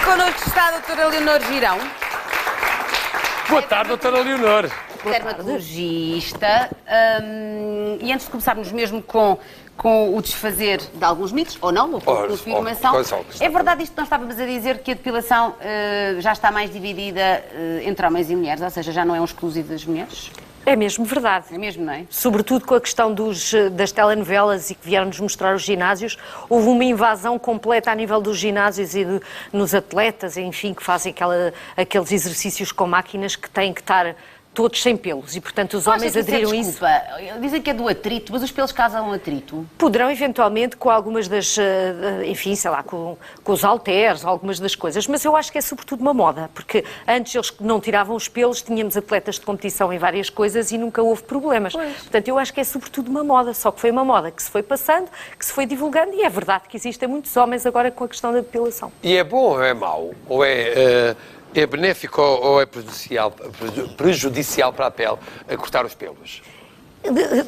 connosco está a doutora Leonor Girão. Boa tarde, doutora Leonor. Dermatologista. E antes de começarmos mesmo com o desfazer de alguns mitos, ou não, ou com a confirmação, é verdade isto que nós estávamos a dizer, que a depilação já está mais dividida entre homens e mulheres, ou seja, já não é um exclusivo das mulheres? É mesmo verdade. É mesmo, não é? Sobretudo com a questão das telenovelas e que vieram-nos mostrar os ginásios, houve uma invasão completa a nível dos ginásios e nos atletas, enfim, que fazem aqueles exercícios com máquinas que têm que estar todos sem pelos e, portanto, os homens aderiram a isso. Dizem que é do atrito, mas os pelos causam atrito? Poderão, eventualmente, com algumas das, enfim, sei lá, com os halteres, algumas das coisas, mas eu acho que é sobretudo uma moda, porque antes eles não tiravam os pelos, tínhamos atletas de competição em várias coisas e nunca houve problemas. Pois. Portanto, eu acho que é sobretudo uma moda, só que foi uma moda que se foi passando, que se foi divulgando e é verdade que existem muitos homens agora com a questão da depilação. E é bom ou é mau? Ou é benéfico ou é prejudicial para a pele a cortar os pelos?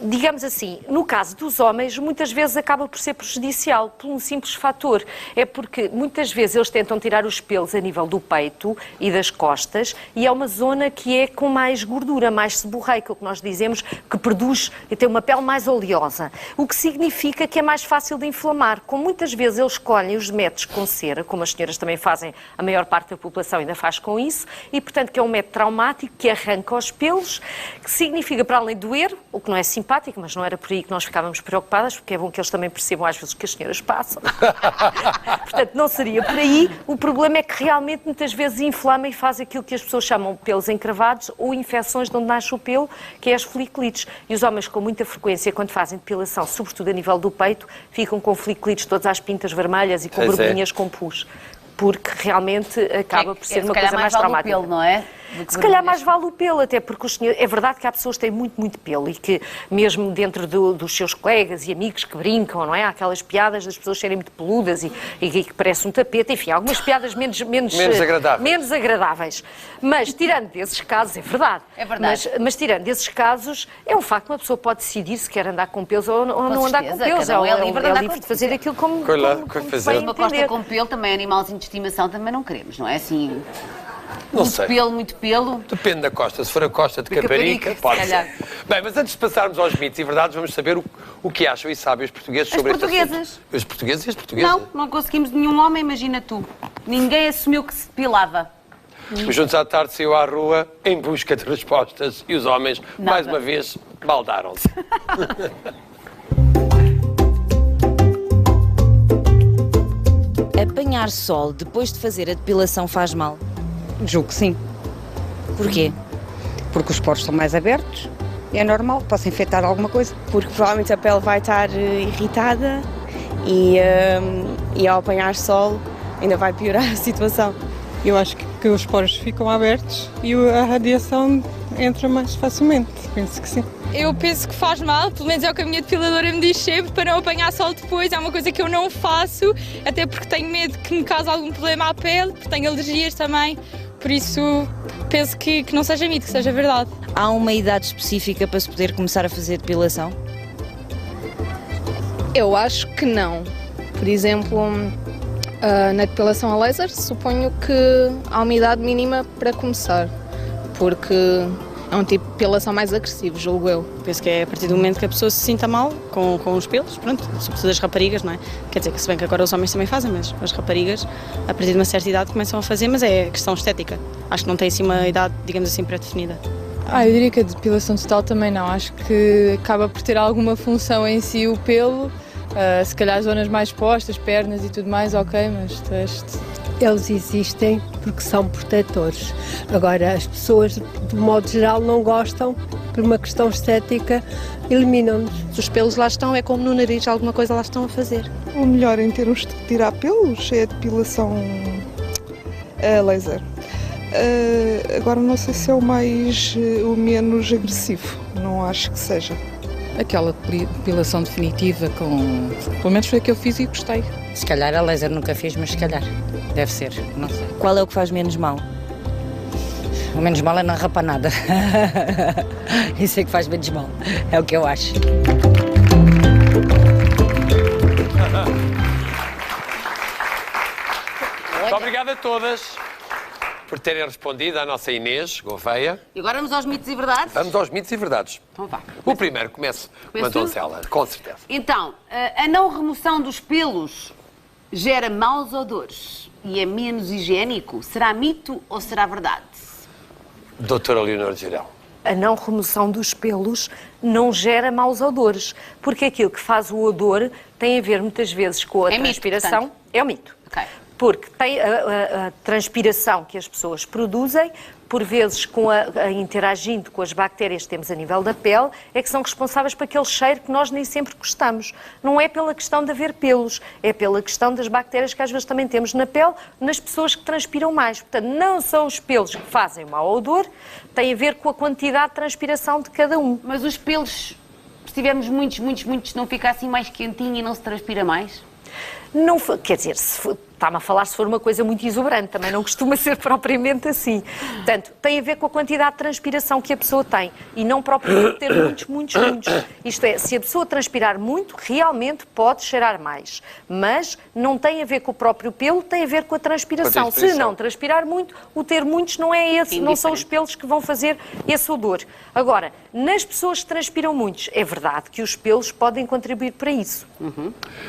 Digamos assim, no caso dos homens, muitas vezes acaba por ser prejudicial, por um simples fator. É porque muitas vezes eles tentam tirar os pelos a nível do peito e das costas e é uma zona que é com mais gordura, mais seborreica, o que nós dizemos que produz e tem uma pele mais oleosa. O que significa que é mais fácil de inflamar. Como muitas vezes eles escolhem os métodos com cera, como as senhoras também fazem, a maior parte da população ainda faz com isso, e portanto que é um método traumático que arranca os pelos, que significa, para além de doer, o que não é simpático, mas não era por aí que nós ficávamos preocupadas, porque é bom que eles também percebam às vezes o que as senhoras passam. Portanto, não seria por aí. O problema é que realmente muitas vezes inflama e faz aquilo que as pessoas chamam pelos encravados ou infecções de onde nasce o pelo, que é as folicolites. E os homens com muita frequência, quando fazem depilação, sobretudo a nível do peito, ficam com folicolites todas às pintas vermelhas e com borbulhinhas com pus. Porque realmente acaba por ser uma coisa mais traumática. Pelo, não é? Se calhar mais vale o pelo, até porque os senhores... É verdade que há pessoas que têm muito pelo e que mesmo dentro dos seus colegas e amigos que brincam, não é? Há aquelas piadas das pessoas serem muito peludas e que parece um tapete, enfim, algumas piadas menos agradáveis. Mas tirando desses casos, é verdade. É verdade. Mas tirando desses casos, é um facto que uma pessoa pode decidir se quer andar com pelos ou não andar com pelos. É livre de fazer aquilo como fazer. Uma costa com pelo, também animalzinho de estimação, também não queremos, não é? Assim... Não sei. Muito pelo. Depende da costa. Se for a costa de Caparica, pode ser. Bem, mas antes de passarmos aos mitos e verdades, vamos saber o que acham e sabem os portugueses sobre este assunto. Os portugueses e as portuguesas? Não conseguimos nenhum homem, imagina tu. Ninguém assumiu que se depilava. O Juntos à Tarde saiu à rua em busca de respostas e os homens, mais uma vez, baldaram-se. Apanhar sol depois de fazer a depilação faz mal? Julgo que sim. Porquê? Porque os poros estão mais abertos e é normal, posso infectar alguma coisa. Porque provavelmente a pele vai estar irritada e ao apanhar sol ainda vai piorar a situação. Eu acho que os poros ficam abertos e a radiação entra mais facilmente, penso que sim. Eu penso que faz mal, pelo menos é o que a minha depiladora me diz sempre, para não apanhar sol depois. É uma coisa que eu não faço, até porque tenho medo que me cause algum problema à pele, porque tenho alergias também, por isso penso que não seja mito, que seja verdade. Há uma idade específica para se poder começar a fazer depilação? Eu acho que não. Por exemplo, na depilação a laser, suponho que há uma idade mínima para começar, porque é um tipo de depilação mais agressivo, julgo eu. Penso que é a partir do momento que a pessoa se sinta mal com os pelos, pronto, sobretudo as raparigas, não é? Quer dizer, que se bem que agora os homens também fazem, mas as raparigas, a partir de uma certa idade, começam a fazer, mas é questão estética. Acho que não tem assim uma idade, digamos assim, pré-definida. Eu diria que a depilação total também não. Acho que acaba por ter alguma função em si o pelo, se calhar zonas mais expostas, pernas e tudo mais, ok, mas de resto... Eles existem porque são protetores. Agora, as pessoas, de modo geral, não gostam, por uma questão estética, eliminam-nos. Se os pelos lá estão, é como no nariz, alguma coisa lá estão a fazer. O melhor em termos de tirar pelos é a depilação a laser. Agora, não sei se é o menos agressivo, não acho que seja. Aquela depilação definitiva, pelo menos foi a que eu fiz e gostei. Se calhar a laser nunca fiz, mas se calhar deve ser, não sei. Qual é o que faz menos mal? O menos mal é não rapar nada. Isso é que faz menos mal, é o que eu acho. Muito obrigado a todas por terem respondido à nossa Inês Gouveia. E agora vamos aos mitos e verdades? Vamos aos mitos e verdades. Então vá. O primeiro começa uma donzela, com certeza. Então, a não remoção dos pelos gera maus odores e é menos higiênico. Será mito ou será verdade? Doutora Leonor Girão. A não remoção dos pelos não gera maus odores, porque aquilo que faz o odor tem a ver muitas vezes com a transpiração. Mito, é um mito. Okay. Porque tem a transpiração que as pessoas produzem, por vezes interagindo com as bactérias que temos a nível da pele, é que são responsáveis por aquele cheiro que nós nem sempre gostamos. Não é pela questão de haver pelos, é pela questão das bactérias que às vezes também temos na pele, nas pessoas que transpiram mais. Portanto, não são os pelos que fazem o mau odor, tem a ver com a quantidade de transpiração de cada um. Mas os pelos, se tivermos muitos, não fica assim mais quentinho e não se transpira mais? Não, quer dizer, está-me a falar se for uma coisa muito exuberante, também não costuma ser propriamente assim. Portanto, tem a ver com a quantidade de transpiração que a pessoa tem e não propriamente ter muitos. Isto é, se a pessoa transpirar muito, realmente pode cheirar mais, mas não tem a ver com o próprio pelo, tem a ver com a transpiração. Se não transpirar muito, o ter muitos não é esse, não são os pelos que vão fazer esse odor. Agora, nas pessoas que transpiram muitos, é verdade que os pelos podem contribuir para isso.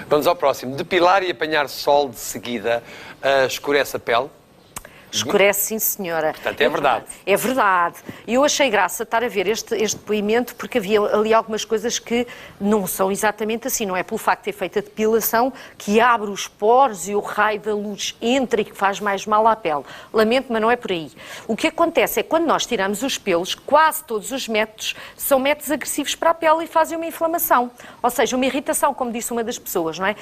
Vamos ao próximo. Depilar e apanhar sol de seguida escurece a pele? Escurece, sim, senhora. Portanto, é verdade. É verdade. E eu achei graça estar a ver este depoimento, porque havia ali algumas coisas que não são exatamente assim. Não é pelo facto de ter feito a depilação que abre os poros e o raio da luz entra e que faz mais mal à pele. Lamento, mas não é por aí. O que acontece é que quando nós tiramos os pelos, quase todos os métodos são métodos agressivos para a pele e fazem uma inflamação. Ou seja, uma irritação, como disse uma das pessoas, não é?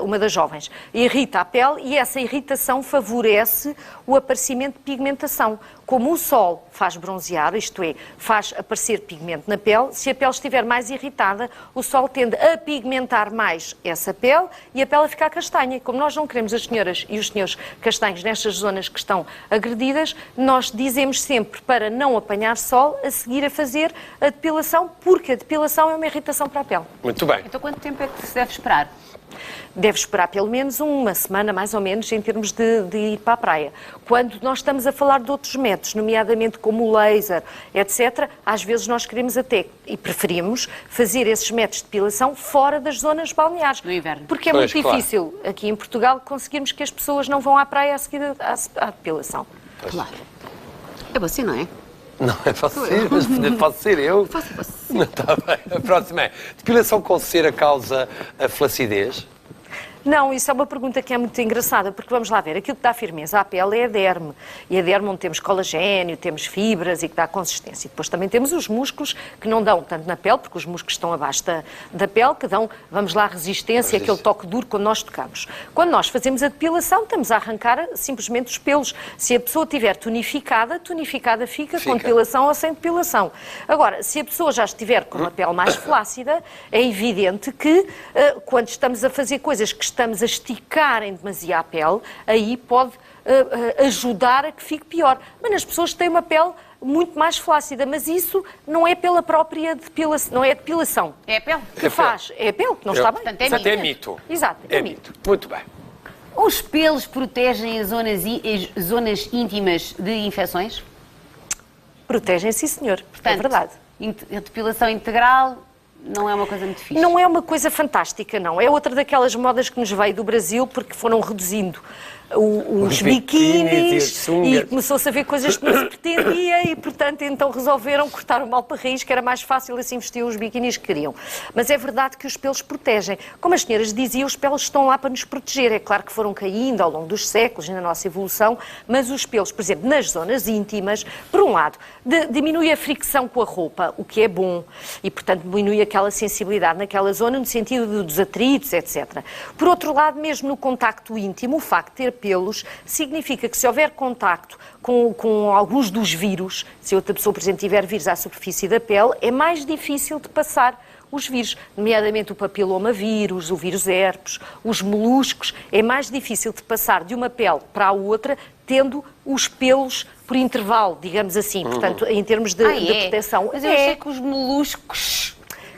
Uma das jovens. Irrita a pele e essa irritação favorece o aparecimento de pigmentação. Como o sol faz bronzear, isto é, faz aparecer pigmento na pele, se a pele estiver mais irritada, o sol tende a pigmentar mais essa pele e a pele a ficar castanha. Como nós não queremos as senhoras e os senhores castanhos nestas zonas que estão agredidas, nós dizemos sempre para não apanhar sol, a seguir a fazer a depilação, porque a depilação é uma irritação para a pele. Muito bem. Então quanto tempo é que se deve esperar? Deve esperar pelo menos uma semana, mais ou menos, em termos de ir para a praia. Quando nós estamos a falar de outros métodos, nomeadamente como o laser, etc., às vezes nós queremos até, e preferimos, fazer esses métodos de depilação fora das zonas balneares. No inverno. Porque é muito difícil, aqui em Portugal, conseguirmos que as pessoas não vão à praia a seguir à depilação. Claro. É você, não é? Não é você, mas pode ser eu. Faça você. Não, está bem. A próxima é, depilação com cera causa a flacidez? Não, isso é uma pergunta que é muito engraçada, porque vamos lá ver, aquilo que dá firmeza à pele é a derme. E a derme onde temos colagênio, temos fibras e que dá consistência. E depois também temos os músculos que não dão tanto na pele, porque os músculos estão abaixo da pele, que dão, vamos lá, resistência, aquele toque duro quando nós tocamos. Quando nós fazemos a depilação, estamos a arrancar simplesmente os pelos. Se a pessoa estiver tonificada fica com depilação ou sem depilação. Agora, se a pessoa já estiver com uma pele mais flácida, é evidente que quando estamos a fazer coisas que estamos a esticar em demasia a pele, aí pode ajudar a que fique pior. Mas as pessoas têm uma pele muito mais flácida, mas isso não é pela própria depilação, não é a depilação. É a pele? Que faz. É a pele que não está bem. Portanto, é mito. Exato, é mito. Muito bem. Os pelos protegem as zonas íntimas de infecções? Protegem, sim, senhor. Portanto, é verdade. A depilação integral não é uma coisa muito fixe. Não é uma coisa fantástica, não. É outra daquelas modas que nos veio do Brasil porque foram reduzindo os biquínis e começou-se a ver coisas que não se pretendia e, portanto, então resolveram cortar o mal para raiz, que era mais fácil assim vestir os biquínis que queriam. Mas é verdade que os pelos protegem. Como as senhoras diziam, os pelos estão lá para nos proteger. É claro que foram caindo ao longo dos séculos na nossa evolução, mas os pelos, por exemplo, nas zonas íntimas, por um lado, diminui a fricção com a roupa, o que é bom, e, portanto, diminui aquela sensibilidade naquela zona no sentido dos atritos, etc. Por outro lado, mesmo no contacto íntimo, o facto de ter pelos significa que se houver contacto com alguns dos vírus, se outra pessoa, por exemplo, tiver vírus à superfície da pele, é mais difícil de passar os vírus, nomeadamente o papilomavírus, o vírus herpes, os moluscos, é mais difícil de passar de uma pele para a outra, tendo os pelos por intervalo, digamos assim, portanto, em termos de proteção. Mas eu achei que os moluscos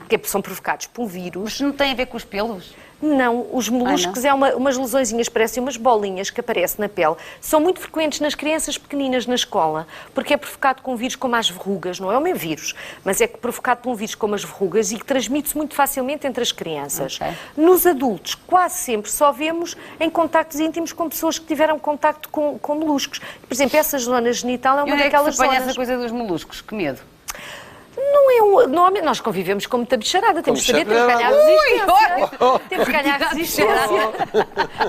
que são provocados por vírus. Mas não tem a ver com os pelos? Não, os moluscos é umas lesõezinhas, parecem umas bolinhas que aparecem na pele. São muito frequentes nas crianças pequeninas na escola, porque é provocado com um vírus como as verrugas, não é o mesmo vírus, mas é provocado por um vírus como as verrugas e que transmite-se muito facilmente entre as crianças. Nos adultos, quase sempre só vemos em contactos íntimos com pessoas que tiveram contacto com moluscos. Por exemplo, essa zona genital é uma daquelas zonas... essa coisa dos moluscos? Que medo. Nós convivemos com muita bicharada, temos de saber, temos que ganhar resistência. Temos que ganhar resistência.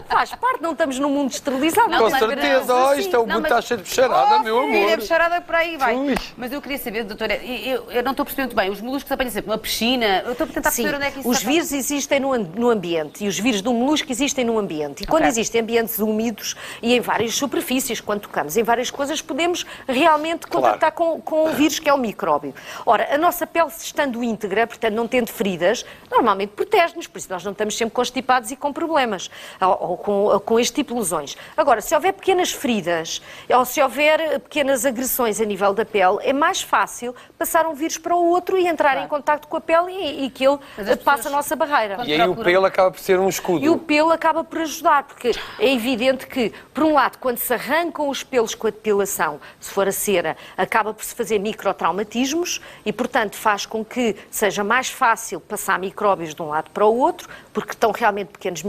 Faz parte, não estamos num mundo esterilizado. Com certeza, isto é o mundo está cheio de bicharada, meu amor. A bicharada por aí vai. Mas eu queria saber, doutora, eu não estou a perceber muito bem, os moluscos apanham sempre numa piscina, eu estou a tentar perceber onde é que isso os vírus existem no ambiente e os vírus do molusco existem no ambiente. E quando existem ambientes úmidos e em várias superfícies, quando tocamos em várias coisas, podemos realmente contactar com o vírus que é o micróbio. Ora, a nossa pele, estando íntegra, portanto não tendo feridas, normalmente protege-nos, por isso nós não estamos sempre constipados e com problemas, ou com este tipo de lesões. Agora, se houver pequenas feridas, ou se houver pequenas agressões a nível da pele, é mais fácil passar um vírus para o outro e entrar em contacto com a pele e que ele passe a nossa barreira. E aí o pelo acaba por ser um escudo. E o pelo acaba por ajudar, porque é evidente que, por um lado, quando se arrancam os pelos com a depilação, se for a cera, acaba por se fazer microtraumatismos e, portanto, faz com que seja mais fácil passar micróbios de um lado para o outro, porque estão realmente pequenos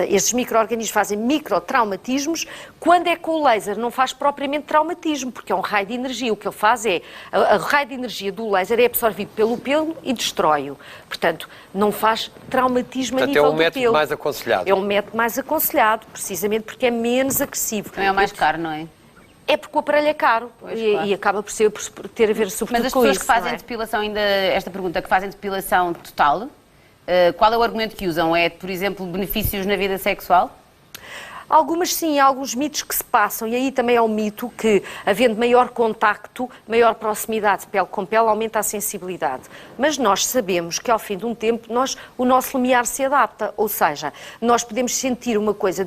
estes micro-organismos fazem microtraumatismos. Quando é com o laser não faz propriamente traumatismo, porque é um raio de energia. O que ele faz é, o raio de energia do laser é absorvido pelo pelo e destrói-o. Portanto, não faz traumatismo a nível do pelo. É um método mais aconselhado. É um método mais aconselhado, precisamente porque é menos agressivo. Também é o mais caro, não é? É porque o aparelho é caro e acaba por ter a ver sobretudo com isso. Mas as pessoas que fazem depilação, ainda esta pergunta, que fazem depilação total, qual é o argumento que usam? É, por exemplo, benefícios na vida sexual? Algumas sim, há alguns mitos que se passam, e aí também é um mito que, havendo maior contacto, maior proximidade pele com pele, aumenta a sensibilidade. Mas nós sabemos que ao fim de um tempo o nosso limiar se adapta, ou seja, nós podemos sentir uma coisa,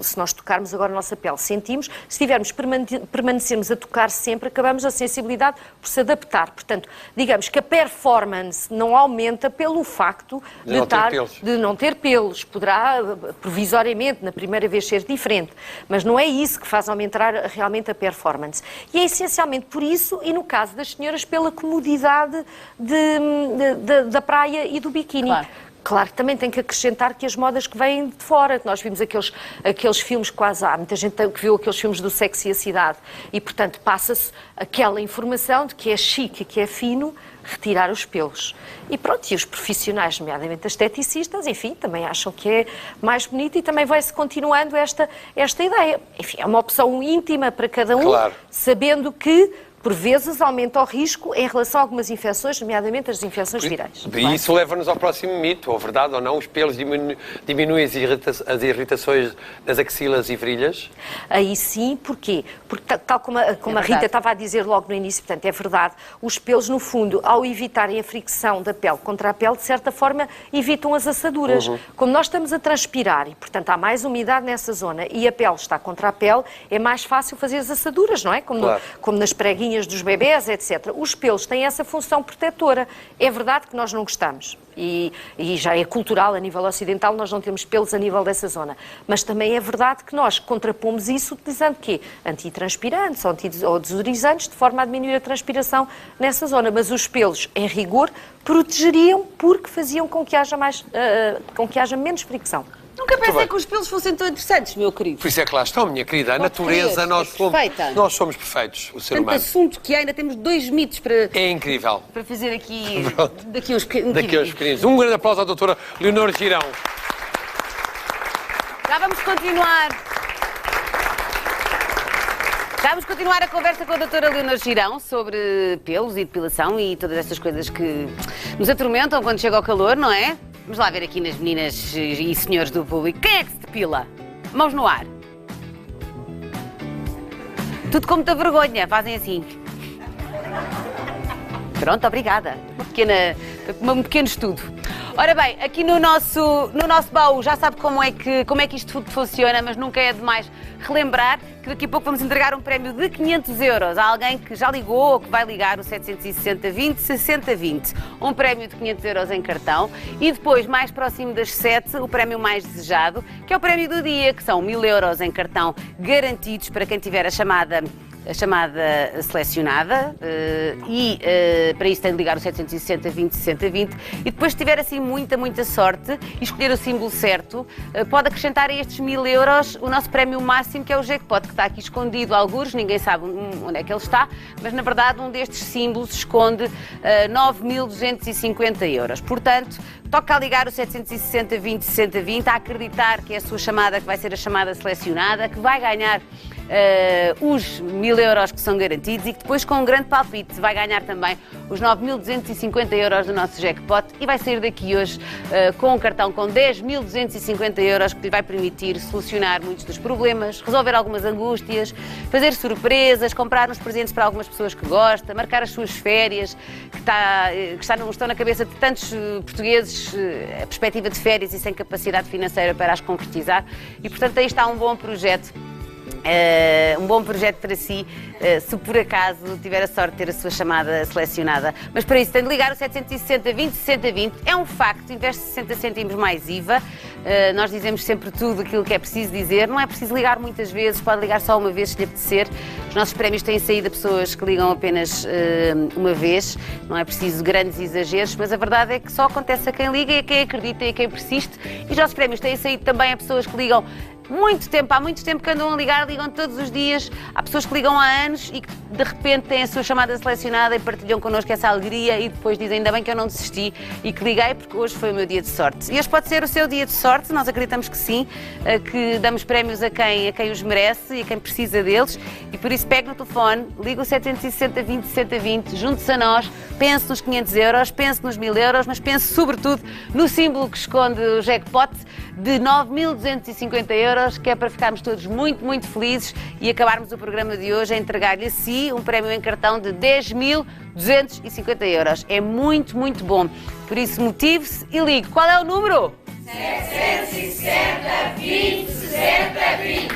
se nós tocarmos agora a nossa pele, sentimos, se tivermos permanecermos a tocar sempre, acabamos a sensibilidade por se adaptar. Portanto, digamos que a performance não aumenta pelo facto de não ter pelos. Poderá, provisoriamente, na primeira vez, ser diferente, mas não é isso que faz aumentar realmente a performance. E é essencialmente por isso, e no caso das senhoras, pela comodidade da praia e do biquíni. Claro que também tem que acrescentar que as modas que vêm de fora, que nós vimos aqueles filmes quase há, muita gente que viu aqueles filmes do Sexo e a Cidade, e portanto passa-se aquela informação de que é chique e que é fino retirar os pelos. E pronto, e os profissionais, nomeadamente as esteticistas, enfim, também acham que é mais bonito e também vai-se continuando esta ideia. Enfim, é uma opção íntima para cada um, sabendo que por vezes aumenta o risco em relação a algumas infecções, nomeadamente as infecções virais. E isso leva-nos ao próximo mito, ou verdade ou não, os pelos diminuem as irritações das axilas e virilhas? Aí sim, porquê? Porque tal como a Rita estava a dizer logo no início, portanto, é verdade, os pelos, no fundo, ao evitarem a fricção da pele contra a pele, de certa forma, evitam as assaduras. Como nós estamos a transpirar e, portanto, há mais umidade nessa zona e a pele está contra a pele, é mais fácil fazer as assaduras, não é? Como nas preguinhas dos bebés, etc. Os pelos têm essa função protetora. É verdade que nós não gostamos. E já é cultural, a nível ocidental, nós não temos pelos a nível dessa zona. Mas também é verdade que nós contrapomos isso utilizando quê? Antitranspirantes ou desodorizantes, de forma a diminuir a transpiração nessa zona. Mas os pelos, em rigor, protegeriam porque faziam com que haja menos fricção. Nunca pensei que os pelos fossem tão interessantes, meu querido. Por isso é que lá estão, minha querida. A natureza, nós somos perfeitos, o ser humano. Tanto assunto que há, ainda temos 2 mitos para... É incrível. Para fazer aqui... Daqui uns pequeninos. Um grande aplauso à doutora Leonor Girão. Já vamos continuar. Vamos continuar a conversa com a doutora Leonor Girão sobre pelos e depilação e todas estas coisas que nos atormentam quando chega ao calor, não é? Vamos lá ver aqui nas meninas e senhores do público. Quem é que se depila? Mãos no ar. Tudo com muita vergonha. Fazem assim. Pronto, obrigada. Um pequeno estudo. Ora bem, aqui no nosso baú já sabe como é que isto tudo funciona, mas nunca é demais relembrar que daqui a pouco vamos entregar um prémio de 500 euros a alguém que já ligou ou que vai ligar o 760 20 60 20. Um prémio de 500 euros em cartão e depois, mais próximo das 7, o prémio mais desejado, que é o prémio do dia, que são 1000 euros em cartão garantidos para quem tiver a chamada selecionada para isso tem de ligar o 760 20 60 20 e depois se tiver assim muita sorte e escolher o símbolo certo, pode acrescentar a estes 1000 euros o nosso prémio máximo, que é o jackpot, que está aqui escondido algures, ninguém sabe onde é que ele está, mas na verdade um destes símbolos esconde 9.250 euros. Portanto, toca a ligar o 760 20 60 20, a acreditar que é a sua chamada que vai ser a chamada selecionada, que vai ganhar os 1000 euros que são garantidos e que depois, com um grande palpite, vai ganhar também os 9.250 euros do nosso jackpot e vai sair daqui hoje com um cartão com 10.250 euros que lhe vai permitir solucionar muitos dos problemas, resolver algumas angústias, fazer surpresas, comprar uns presentes para algumas pessoas que gosta, marcar as suas férias, que estão na cabeça de tantos portugueses, a perspectiva de férias e sem capacidade financeira para as concretizar. E, portanto, aí está um bom projeto. Um bom projeto para si, se por acaso tiver a sorte de ter a sua chamada selecionada. Mas para isso tem de ligar o 760 20 60 20. É um facto, investe 60 cêntimos mais IVA. Nós dizemos sempre tudo aquilo que é preciso dizer. Não é preciso ligar muitas vezes, pode ligar só uma vez se lhe apetecer. Os nossos prémios têm saído a pessoas que ligam apenas uma vez. Não é preciso grandes exageros, mas a verdade é que só acontece a quem liga e a quem acredita e a quem persiste. E os nossos prémios têm saído também a pessoas que ligam há muito tempo que andam a ligar, ligam todos os dias. Há pessoas que ligam há anos e que de repente têm a sua chamada selecionada e partilham connosco essa alegria e depois dizem ainda bem que eu não desisti e que liguei porque hoje foi o meu dia de sorte. E hoje pode ser o seu dia de sorte, nós acreditamos que sim, que damos prémios a quem os merece e a quem precisa deles e por isso pegue no telefone, liga o 760 20 60 20, junte-se a nós, pense nos 500 euros, pense nos 1000 euros, mas pense sobretudo no símbolo que esconde o jackpot de 9.250 euros, que é para ficarmos todos muito felizes e acabarmos o programa de hoje a entregar-lhe a si um prémio em cartão de 10.250 euros. É muito bom. Por isso, motive-se e ligue. Qual é o número? 760 20 60 20.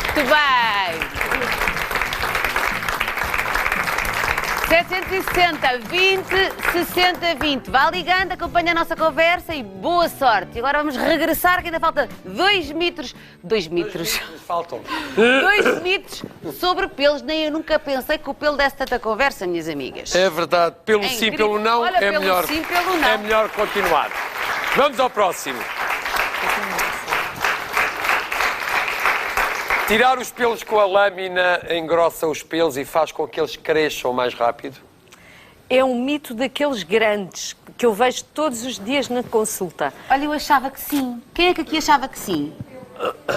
Muito bem. 760 20 60 20. Vá ligando, acompanha a nossa conversa e boa sorte. E agora vamos regressar, que ainda falta 2 mitos. 2 mitos. Faltam. 2 mitos sobre pelos. Nem eu nunca pensei que o pelo desse tanta conversa, minhas amigas. É verdade. Pelo sim, pelo não, olha, é pelo melhor. Sim, pelo não. É melhor continuar. Vamos ao próximo. Tirar os pelos com a lâmina engrossa os pelos e faz com que eles cresçam mais rápido? É um mito daqueles grandes que eu vejo todos os dias na consulta. Olha, eu achava que sim. Quem é que aqui achava que sim?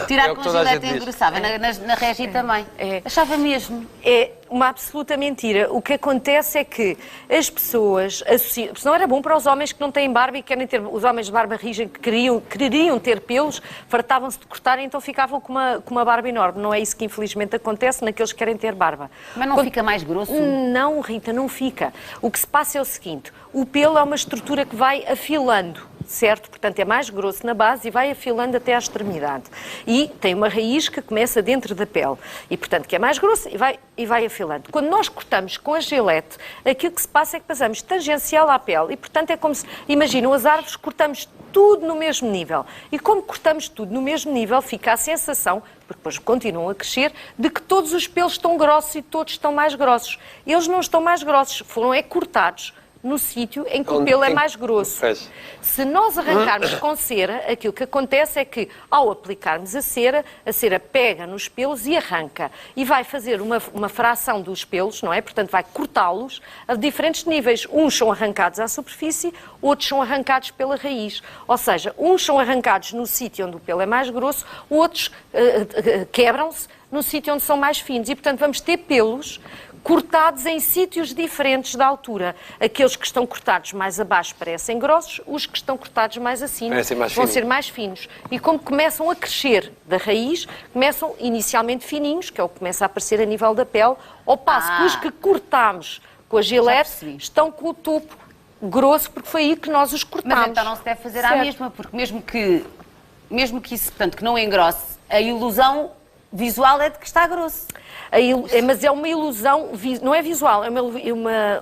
Tirar com a gilete engrossava. Na Regi também. Achava mesmo. É uma absoluta mentira. O que acontece é que as pessoas associam... Senão era bom para os homens que não têm barba e querem ter... Os homens de barba rija que queriam ter pelos, fartavam-se de cortar e então ficavam com uma barba enorme. Não é isso que infelizmente acontece naqueles que querem ter barba. Mas não fica mais grosso? Não, Rita, não fica. O que se passa é o seguinte. O pelo é uma estrutura que vai afilando. Certo? Portanto, é mais grosso na base e vai afilando até à extremidade. E tem uma raiz que começa dentro da pele. E, portanto, que é mais grosso e vai afilando. Quando nós cortamos com a gilete, aquilo que se passa é que passamos tangencial à pele. E, portanto, é como se... Imaginam, as árvores, cortamos tudo no mesmo nível. E como cortamos tudo no mesmo nível, fica a sensação, porque depois continuam a crescer, de que todos os pelos estão grossos e todos estão mais grossos. Eles não estão mais grossos, foram cortados no sítio em que o pelo é mais grosso. Se nós arrancarmos com cera, aquilo que acontece é que, ao aplicarmos a cera pega nos pelos e arranca. E vai fazer uma fração dos pelos, não é? Portanto, vai cortá-los a diferentes níveis. Uns são arrancados à superfície, outros são arrancados pela raiz. Ou seja, uns são arrancados no sítio onde o pelo é mais grosso, outros quebram-se no sítio onde são mais finos. E, portanto, vamos ter pelos cortados em sítios diferentes da altura. Aqueles que estão cortados mais abaixo parecem grossos, os que estão cortados mais acima vão ser mais finos. E como começam a crescer da raiz, começam inicialmente fininhos, que é o que começa a aparecer a nível da pele, ao passo que os que cortamos com a gilete estão com o topo grosso, porque foi aí que nós os cortámos. Mas então não se deve fazer à mesma, porque mesmo que isso, portanto, que não engrosse, a ilusão visual é de que está grosso. Mas é uma ilusão, não é visual, é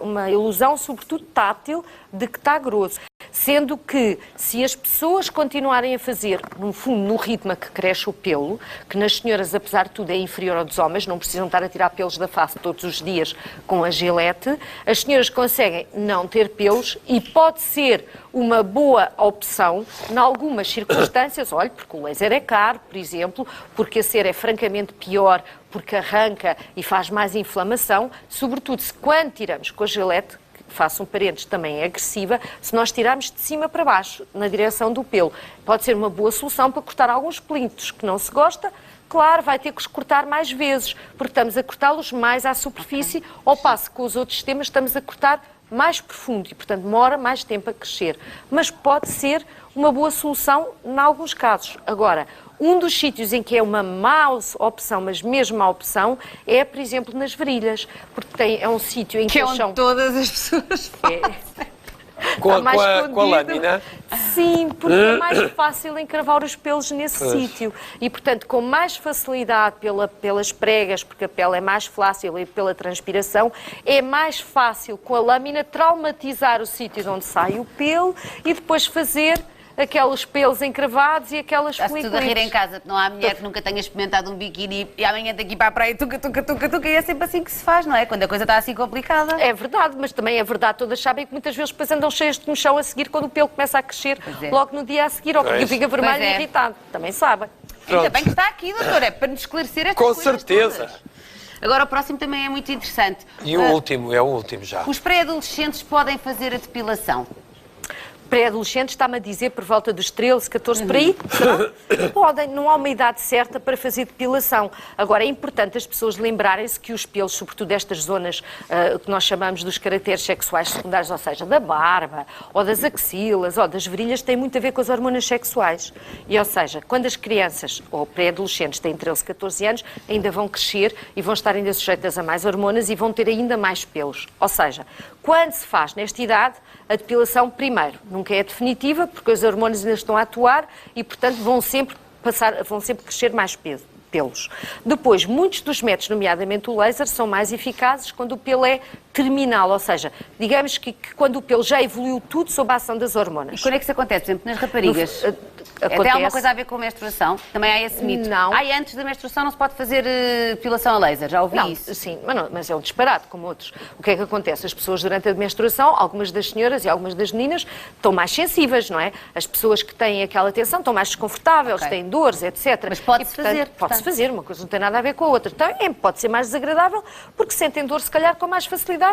uma ilusão, sobretudo tátil, de que está grosso. Sendo que, se as pessoas continuarem a fazer, no fundo, no ritmo a que cresce o pelo, que nas senhoras, apesar de tudo, é inferior ao dos homens, não precisam estar a tirar pelos da face todos os dias com a gilete, as senhoras conseguem não ter pelos e pode ser uma boa opção, em algumas circunstâncias, olha, porque o laser é caro, por exemplo, porque a cera é francamente pior, porque arranca e faz mais inflamação, sobretudo se quando tiramos com a gilete, faço um parênteses, também é agressiva, se nós tirarmos de cima para baixo, na direção do pelo. Pode ser uma boa solução para cortar alguns pelintos que não se gosta. Claro, vai ter que os cortar mais vezes, porque estamos a cortá-los mais à superfície, ao passo que com os outros sistemas estamos a cortar mais profundo e, portanto, demora mais tempo a crescer. Mas pode ser uma boa solução em alguns casos. Agora, um dos sítios em que é uma má opção, mas mesmo má opção, é, por exemplo, nas virilhas, porque é um sítio em que eles são... todas as pessoas fazem. Com a lâmina? Sim, porque é mais fácil encravar os pelos nesse sítio. E, portanto, com mais facilidade pelas pregas, porque a pele é mais flácida e pela transpiração, é mais fácil com a lâmina traumatizar o sítio de onde sai o pelo e depois fazer aqueles pelos encravados e aquelas folículas. Está-se tudo a rir em casa, não há mulher que nunca tenha experimentado um biquíni e amanhã daqui para a praia, tuca, e é sempre assim que se faz, não é? Quando a coisa está assim complicada. É verdade, mas também é verdade, todas sabem que muitas vezes depois andam cheias de comichão a seguir quando o pelo começa a crescer logo no dia a seguir, ou porque fica vermelho e irritado. Também sabem. Ainda bem que está aqui, doutora, é para nos esclarecer estas coisas. Com certeza. Todas. Agora o próximo também é muito interessante. E o último, é o último já. Os pré-adolescentes podem fazer a depilação? Pré-adolescentes, está-me a dizer, por volta dos 13, 14, por aí, podem, não há uma idade certa para fazer depilação. Agora, é importante as pessoas lembrarem-se que os pelos, sobretudo destas zonas que nós chamamos dos caracteres sexuais secundários, ou seja, da barba, ou das axilas, ou das virilhas, têm muito a ver com as hormonas sexuais. E, ou seja, quando as crianças, ou pré-adolescentes, têm 13, 14 anos, ainda vão crescer e vão estar ainda sujeitas a mais hormonas e vão ter ainda mais pelos. Ou seja, quando se faz nesta idade, a depilação, primeiro, nunca é definitiva, porque os hormônios ainda estão a atuar e, portanto, vão sempre crescer mais pelos. Depois, muitos dos métodos, nomeadamente o laser, são mais eficazes quando o pelo é terminal, ou seja, digamos que quando o pelo já evoluiu tudo sob a ação das hormonas. E quando é que isso acontece? Por exemplo, nas raparigas? Até há alguma coisa a ver com a menstruação? Também há esse mito? Não. Antes da menstruação não se pode fazer depilação a laser, já ouvi isso? Sim, mas é um disparate, como outros. O que é que acontece? As pessoas durante a menstruação, algumas das senhoras e algumas das meninas, estão mais sensíveis, não é? As pessoas que têm aquela tensão estão mais desconfortáveis, têm dores, etc. Mas pode-se fazer. Pode-se fazer, uma coisa não tem nada a ver com a outra. Também pode ser mais desagradável, porque sentem dor, se calhar, com mais facilidade.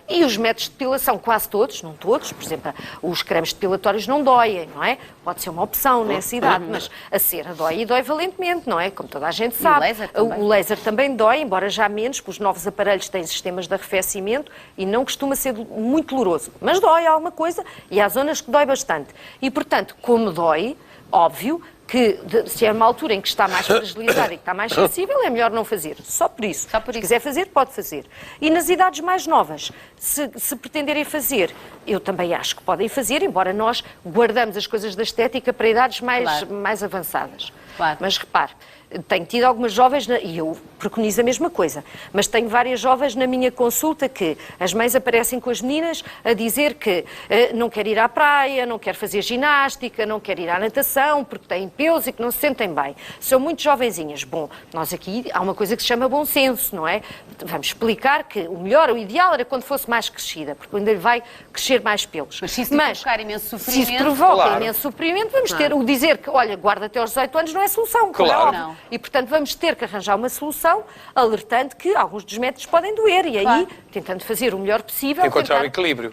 E os métodos de depilação, quase todos, não todos, por exemplo, os cremes depilatórios não doem, não é? Pode ser uma opção nessa idade, mas a cera dói e dói valentemente, não é? Como toda a gente sabe. O laser também dói, embora já menos, porque os novos aparelhos têm sistemas de arrefecimento e não costuma ser muito doloroso. Mas dói alguma coisa e há zonas que dói bastante. E, portanto, como dói, óbvio que se é uma altura em que está mais fragilizado e que está mais sensível, é melhor não fazer. Só por isso. Se quiser fazer, pode fazer. E nas idades mais novas, se pretenderem fazer, eu também acho que podem fazer, embora nós guardamos as coisas da estética para idades mais avançadas. Claro. Mas repare, tenho tido algumas jovens, e eu preconizo a mesma coisa, mas tenho várias jovens na minha consulta que as mães aparecem com as meninas a dizer que não quer ir à praia, não quer fazer ginástica, não quer ir à natação, porque têm pelos e que não se sentem bem. São muito jovenzinhas. Bom, nós aqui há uma coisa que se chama bom senso, não é? Vamos explicar que o melhor, o ideal era quando fosse mais crescida, porque ainda lhe vai crescer mais pelos. Mas se isso provocar imenso sofrimento... Se isso provoca imenso sofrimento, vamos ter o dizer que, olha, guarda até aos 18 anos não é solução, claro. Não. E, portanto, vamos ter que arranjar uma solução, alertando que alguns dos métodos podem doer. E aí, tentando fazer o melhor possível... Encontrar um equilíbrio.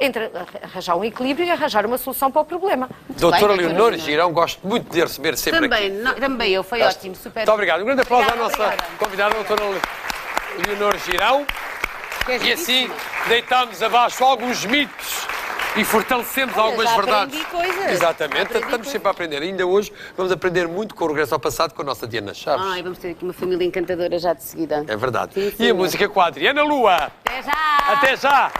Arranjar um equilíbrio e arranjar uma solução para o problema. Doutora Leonor Girão, gosto muito de receber sempre aqui. Também eu, foi ótimo, super. Muito obrigado. Um grande aplauso à nossa convidada, doutora Leonor Girão. E assim, deitamos abaixo alguns mitos e fortalecemos algumas verdades. Exatamente, estamos sempre a aprender. Ainda hoje vamos aprender muito com o regresso ao passado com a nossa Diana Chaves. Vamos ter aqui uma família encantadora já de seguida. É verdade. E a música com a Adriana Lua. Até já! Até já!